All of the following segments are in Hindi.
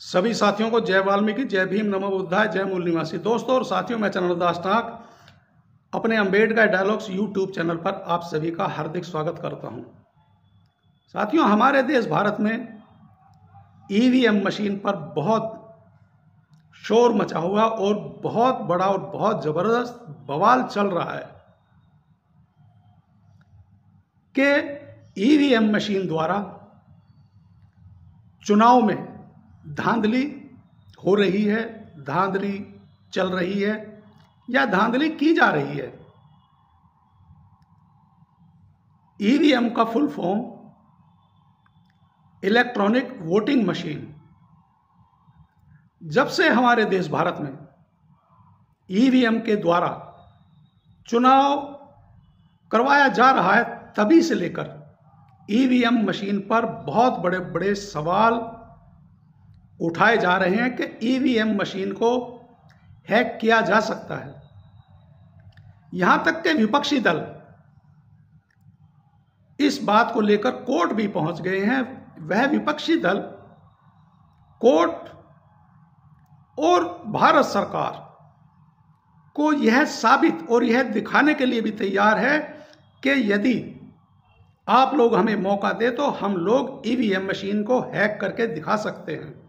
सभी साथियों को जय वाल्मीकि, जय भीम, नमो बुद्धाय, जय मूल निवासी। दोस्तों और साथियों, मैं चैनल दास टाक अपने अंबेडकर डायलॉग्स यूट्यूब चैनल पर आप सभी का हार्दिक स्वागत करता हूं। साथियों, हमारे देश भारत में ईवीएम मशीन पर बहुत शोर मचा हुआ और बहुत बड़ा और बहुत जबरदस्त बवाल चल रहा है कि ईवीएम मशीन द्वारा चुनाव में धांधली हो रही है, धांधली चल रही है या धांधली की जा रही है। ईवीएम का full form electronic voting machine. जब से हमारे देश भारत में ईवीएम के द्वारा चुनाव करवाया जा रहा है, तभी से लेकर ईवीएम मशीन पर बहुत बड़े बड़े सवाल उठाए जा रहे हैं कि ईवीएम मशीन को हैक किया जा सकता है। यहां तक कि विपक्षी दल इस बात को लेकर कोर्ट भी पहुंच गए हैं। वह विपक्षी दल कोर्ट और भारत सरकार को यह साबित और यह दिखाने के लिए भी तैयार है कि यदि आप लोग हमें मौका दे तो हम लोग ईवीएम मशीन को हैक करके दिखा सकते हैं।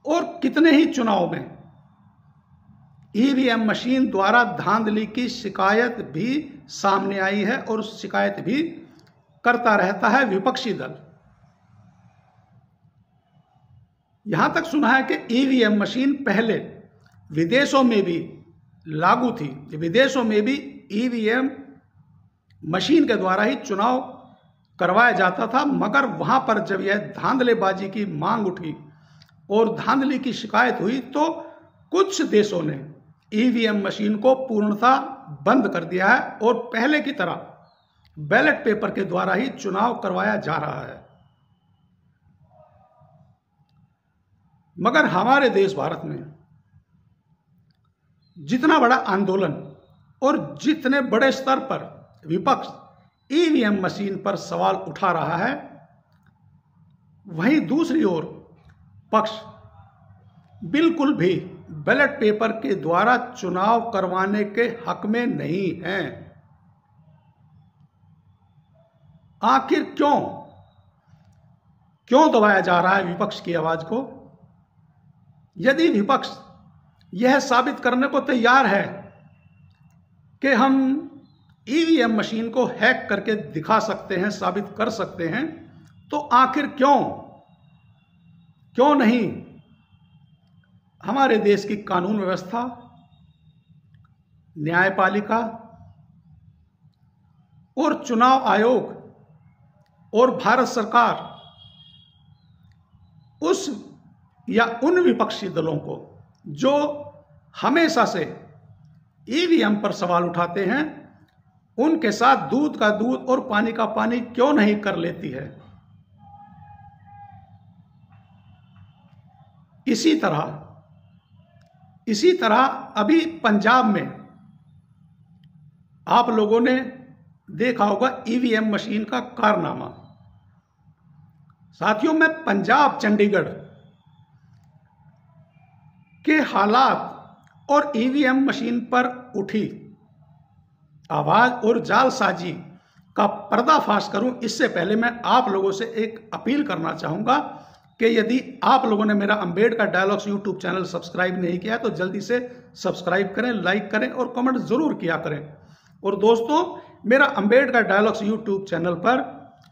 और कितने ही चुनाव में ईवीएम मशीन द्वारा धांधली की शिकायत भी सामने आई है और शिकायत भी करता रहता है विपक्षी दल। यहां तक सुना है कि ईवीएम मशीन पहले विदेशों में भी लागू थी। विदेशों में भी ईवीएम मशीन के द्वारा ही चुनाव करवाया जाता था, मगर वहां पर जब यह धांधलेबाजी की मांग उठी और धांधली की शिकायत हुई तो कुछ देशों ने ईवीएम मशीन को पूर्णतः बंद कर दिया है और पहले की तरह बैलेट पेपर के द्वारा ही चुनाव करवाया जा रहा है। मगर हमारे देश भारत में जितना बड़ा आंदोलन और जितने बड़े स्तर पर विपक्ष ईवीएम मशीन पर सवाल उठा रहा है, वहीं दूसरी ओर पक्ष बिल्कुल भी बैलेट पेपर के द्वारा चुनाव करवाने के हक में नहीं है। आखिर क्यों दबाया जा रहा है विपक्ष की आवाज को? यदि विपक्ष यह साबित करने को तैयार है कि हम ईवीएम मशीन को हैक करके दिखा सकते हैं, साबित कर सकते हैं, तो आखिर क्यों नहीं हमारे देश की कानून व्यवस्था, न्यायपालिका और चुनाव आयोग और भारत सरकार उन विपक्षी दलों को जो हमेशा से ईवीएम पर सवाल उठाते हैं, उनके साथ दूध का दूध और पानी का पानी क्यों नहीं कर लेती है? इसी तरह अभी पंजाब में आप लोगों ने देखा होगा ईवीएम मशीन का कारनामा। साथियों, मैं पंजाब, चंडीगढ़ के हालात और ईवीएम मशीन पर उठी आवाज और जालसाजी का पर्दाफाश करूं, इससे पहले मैं आप लोगों से एक अपील करना चाहूंगा कि यदि आप लोगों ने मेरा Ambedkar dialogues YouTube channel subscribe नहीं किया तो जल्दी से सब्सक्राइब करें, लाइक करें और कमेंट जरूर किया करें। और दोस्तों, मेरा अंबेडकर डायलॉग्स यूट्यूब चैनल पर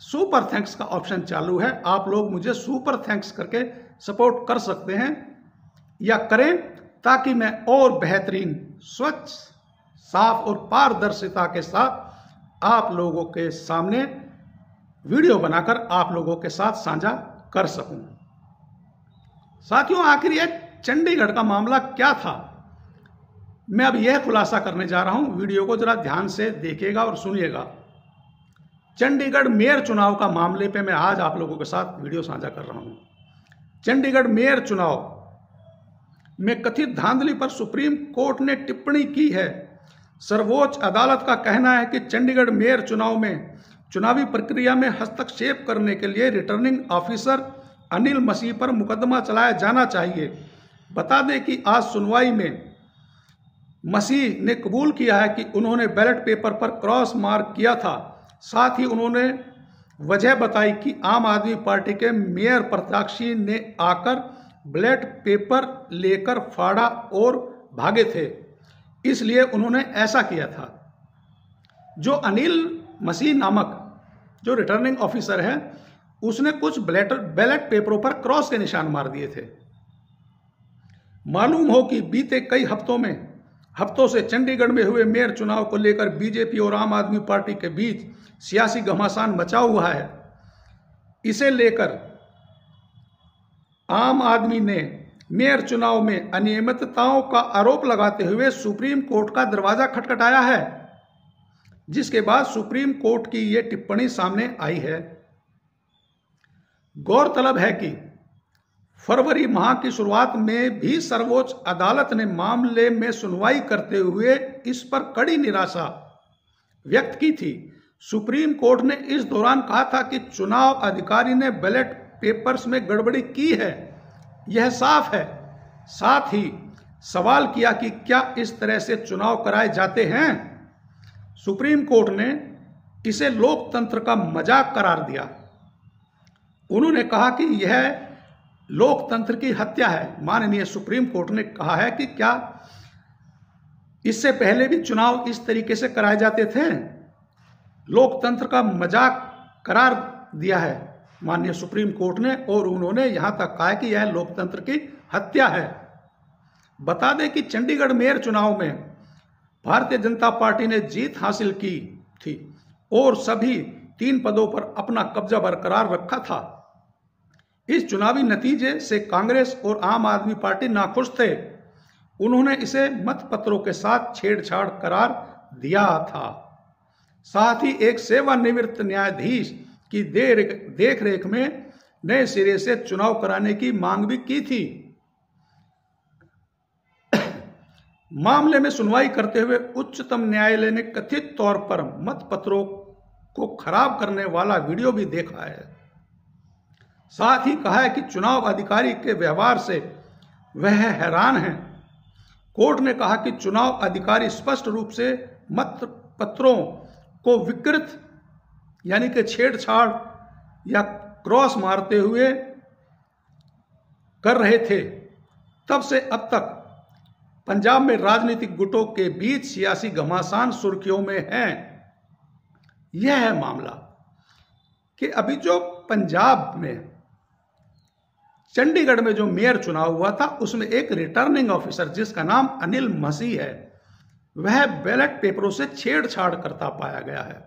सुपर थैंक्स का ऑप्शन चालू है। आप लोग मुझे सुपर थैंक्स करके सपोर्ट कर सकते हैं या करें, ताकि मैं और बेहतरीन, स्वच्छ, साफ और पारदर्शिता के साथ आप लोगों के सामने वीडियो बनाकर आप लोगों के साथ साझा कर सकूं। साथियों, आखिर यह चंडीगढ़ का मामला क्या था, मैं अब यह खुलासा करने जा रहा हूं। वीडियो को जरा ध्यान से देखिएगा और सुनिएगा। चंडीगढ़ मेयर चुनाव का मामले पे मैं आज आप लोगों के साथ वीडियो साझा कर रहा हूं। चंडीगढ़ मेयर चुनाव में कथित धांधली पर सुप्रीम कोर्ट ने टिप्पणी की है। सर्वोच्च अदालत का कहना है कि चंडीगढ़ मेयर चुनाव में चुनावी प्रक्रिया में हस्तक्षेप करने के लिए रिटर्निंग ऑफिसर अनिल मसीह पर मुकदमा चलाया जाना चाहिए। बता दें कि आज सुनवाई में मसीह ने कबूल किया है कि उन्होंने बैलेट पेपर पर क्रॉस मार्क किया था। साथ ही उन्होंने वजह बताई कि आम आदमी पार्टी के मेयर प्रत्याशी ने आकर बैलेट पेपर लेकर फाड़ा और भागे थे, इसलिए उन्होंने ऐसा किया था। जो अनिल मसीह नामक जो रिटर्निंग ऑफिसर है, उसने कुछ बैलेट पेपरों पर क्रॉस के निशान मार दिए थे। मालूम हो कि बीते कई हफ्तों से चंडीगढ़ में हुए मेयर चुनाव को लेकर बीजेपी और आम आदमी पार्टी के बीच सियासी घमासान मचा हुआ है। इसे लेकर आम आदमी ने मेयर चुनाव में अनियमितताओं का आरोप लगाते हुए सुप्रीम कोर्ट का दरवाजा खटखटाया है, जिसके बाद सुप्रीम कोर्ट की यह टिप्पणी सामने आई है। गौरतलब है कि फरवरी माह की शुरुआत में भी सर्वोच्च अदालत ने मामले में सुनवाई करते हुए इस पर कड़ी निराशा व्यक्त की थी। सुप्रीम कोर्ट ने इस दौरान कहा था कि चुनाव अधिकारी ने बैलेट पेपर्स में गड़बड़ी की है, यह साफ है। साथ ही सवाल किया कि क्या इस तरह से चुनाव कराए जाते हैं। सुप्रीम कोर्ट ने इसे लोकतंत्र का मजाक करार दिया। उन्होंने कहा कि यह लोकतंत्र की हत्या है। माननीय सुप्रीम कोर्ट ने कहा है कि क्या इससे पहले भी चुनाव इस तरीके से कराए जाते थे। लोकतंत्र का मजाक करार दिया है माननीय सुप्रीम कोर्ट ने, और उन्होंने यहां तक कहा कि यह लोकतंत्र की हत्या है। बता दें कि चंडीगढ़ मेयर चुनाव में भारतीय जनता पार्टी ने जीत हासिल की थी और सभी 3 पदों पर अपना कब्जा बरकरार रखा था। इस चुनावी नतीजे से कांग्रेस और आम आदमी पार्टी नाखुश थे। उन्होंने इसे मतपत्रों के साथ छेड़छाड़ करार दिया था। साथ ही एक सेवानिवृत्त न्यायाधीश की देखरेख में नए सिरे से चुनाव कराने की मांग भी की थी। मामले में सुनवाई करते हुए उच्चतम न्यायालय ने कथित तौर पर मतपत्रों को खराब करने वाला वीडियो भी देखा है। साथ ही कहा है कि चुनाव अधिकारी के व्यवहार से वह हैरान हैं। कोर्ट ने कहा कि चुनाव अधिकारी स्पष्ट रूप से मतपत्रों को विकृत यानी कि छेड़छाड़ या क्रॉस मारते हुए कर रहे थे। तब से अब तक पंजाब में राजनीतिक गुटों के बीच सियासी घमासान सुर्खियों में है। यह है मामला कि अभी जो पंजाब में चंडीगढ़ में जो मेयर चुनाव हुआ था, उसमें एक रिटर्निंग ऑफिसर जिसका नाम अनिल मसीह है, वह बैलेट पेपरों से छेड़छाड़ करता पाया गया है।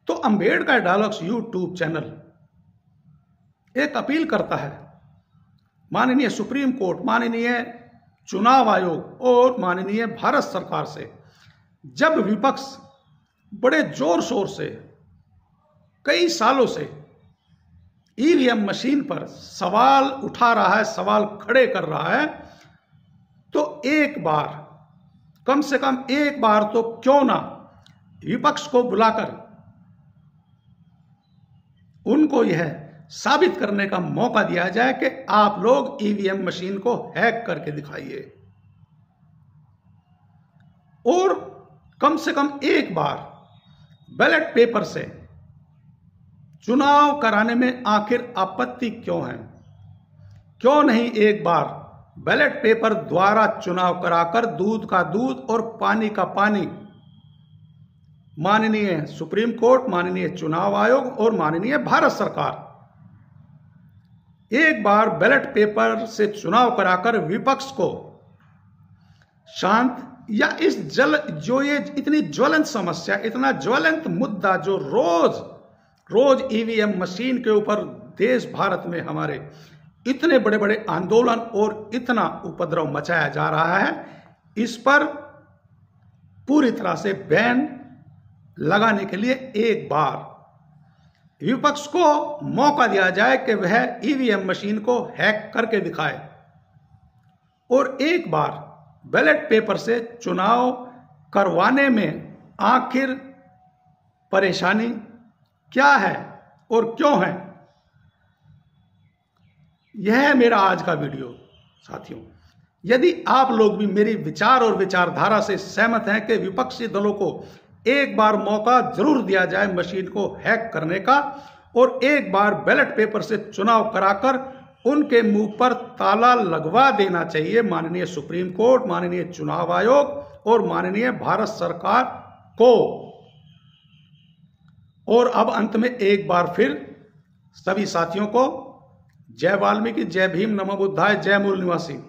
तो अंबेडकर डायलॉग्स यूट्यूब चैनल एक अपील करता है माननीय सुप्रीम कोर्ट, माननीय चुनाव आयोग और माननीय भारत सरकार से, जब विपक्ष बड़े जोर शोर से कई सालों से ईवीएम मशीन पर सवाल उठा रहा है, सवाल खड़े कर रहा है, तो एक बार, कम से कम एक बार तो क्यों ना विपक्ष को बुलाकर उनको यह साबित करने का मौका दिया जाए कि आप लोग ईवीएम मशीन को हैक करके दिखाइए, और कम से कम एक बार बैलेट पेपर से चुनाव कराने में आखिर आपत्ति क्यों है। क्यों नहीं एक बार बैलेट पेपर द्वारा चुनाव कराकर दूध का दूध और पानी का पानी माननीय सुप्रीम कोर्ट, माननीय चुनाव आयोग और माननीय भारत सरकार एक बार बैलेट पेपर से चुनाव कराकर विपक्ष को शांत, या इस जो ये इतनी ज्वलंत समस्या, इतना ज्वलंत मुद्दा जो रोज ईवीएम मशीन के ऊपर देश भारत में हमारे इतने बड़े बड़े आंदोलन और इतना उपद्रव मचाया जा रहा है, इस पर पूरी तरह से बैन लगाने के लिए एक बार विपक्ष को मौका दिया जाए कि वह ईवीएम मशीन को हैक करके दिखाए, और एक बार बैलेट पेपर से चुनाव करवाने में आखिर परेशानी क्या है और क्यों है, यह है मेरा आज का वीडियो साथियों। यदि आप लोग भी मेरी विचार और विचारधारा से सहमत हैं कि विपक्षी दलों को एक बार मौका जरूर दिया जाए मशीन को हैक करने का और एक बार बैलेट पेपर से चुनाव कराकर उनके मुंह पर ताला लगवा देना चाहिए माननीय सुप्रीम कोर्ट, माननीय चुनाव आयोग और माननीय भारत सरकार को। और अब अंत में एक बार फिर सभी साथियों को जय वाल्मीकि, जय भीम, नमो बुद्धाय, जय मूल निवासी।